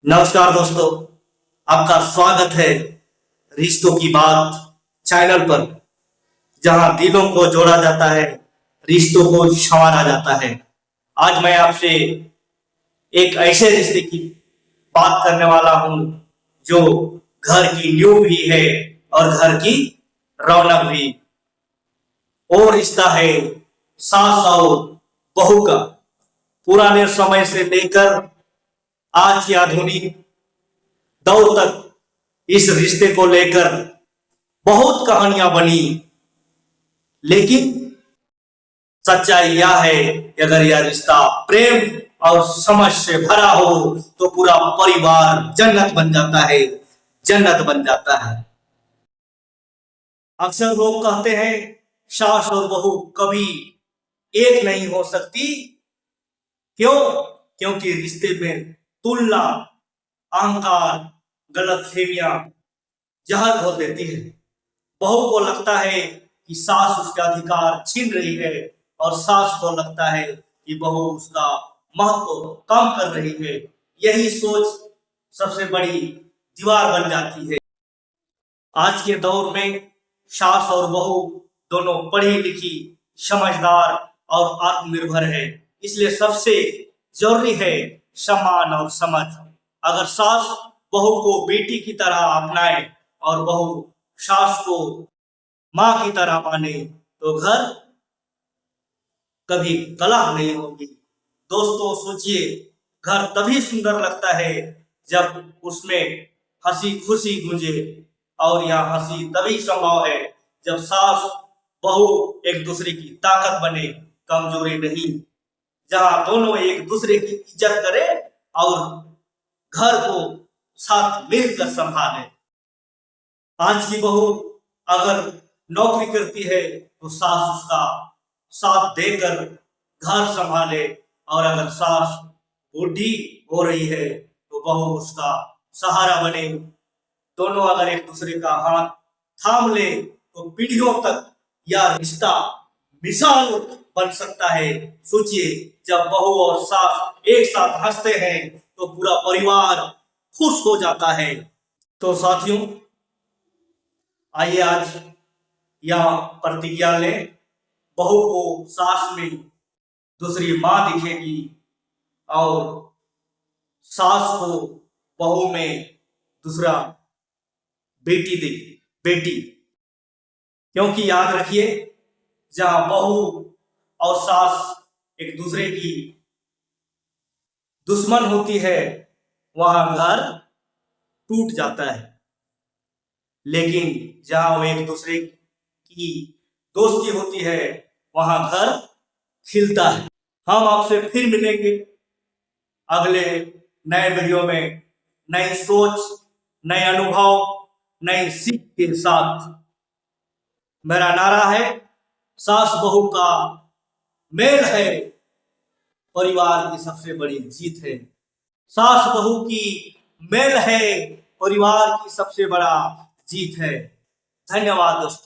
नमस्कार दोस्तों, आपका स्वागत है रिश्तों की बात चैनल पर, जहां दिलों को जोड़ा जाता है, रिश्तों को संवारा जाता है। आज मैं आपसे एक ऐसे रिश्ते की बात करने वाला हूं जो घर की नींव भी है और घर की रौनक भी। वो रिश्ता है सास और बहू का। पुराने समय से लेकर आज की आधुनिक दौर तक इस रिश्ते को लेकर बहुत कहानियां बनी, लेकिन सच्चाई यह है कि अगर यह रिश्ता प्रेम और समझ से भरा हो तो पूरा परिवार जन्नत बन जाता है, जन्नत बन जाता है। अक्सर लोग कहते हैं सास और बहू कभी एक नहीं हो सकती। क्यों? क्योंकि रिश्ते में तुलना, अहंकार, गलतफहमियां जहर घोल देती है। बहू को लगता है कि सास उसका अधिकार छीन रही है और सास को लगता है कि बहू उसका महत्व कम कर रही है। यही सोच सबसे बड़ी दीवार बन जाती है। आज के दौर में सास और बहू दोनों पढ़ी लिखी, समझदार और आत्मनिर्भर है। इसलिए सबसे जरूरी है सम्मान और समझ। अगर सास बहू को बेटी की तरह अपनाए और बहू सास को मां की तरह माने तो घर कभी कलह नहीं होगी। दोस्तों सोचिए, घर तभी सुंदर लगता है जब उसमें हंसी खुशी गूंजे, और यह हंसी तभी संभव है जब सास बहू एक दूसरे की ताकत बने, कमजोरी नहीं। जहां दोनों एक दूसरे की इज्जत करे और घर को साथ मिलकर संभाले। आज की बहू अगर नौकरी करती है तो सास उसका साथ देकर घर संभाले, और अगर सास बूढ़ी हो रही है तो बहू उसका सहारा बने। दोनों अगर एक दूसरे का हाथ थाम ले तो पीढ़ियों तक यह रिश्ता मिसाल बन सकता है। सोचिए, जब बहू और सास एक साथ हंसते हैं तो पूरा परिवार खुश हो जाता है। तो साथियों, आइए आज यह प्रतिज्ञा लें, बहू को सास में दूसरी मां दिखेगी और सास को बहू में दूसरा बेटी दिखेगी, बेटी। क्योंकि याद रखिए, जहां बहू और सास एक दूसरे की दुश्मन होती है वहां घर टूट जाता है, लेकिन जहां वो एक दूसरे की दोस्ती होती है वहां घर खिलता है। हम आपसे फिर मिलेंगे अगले नए वीडियो में, नई सोच, नए अनुभव, नई सीख के साथ। मेरा नारा है, सास बहू का मेल है परिवार की सबसे बड़ी जीत है। सास बहू की मेल है परिवार की सबसे बड़ा जीत है। धन्यवाद दोस्तों।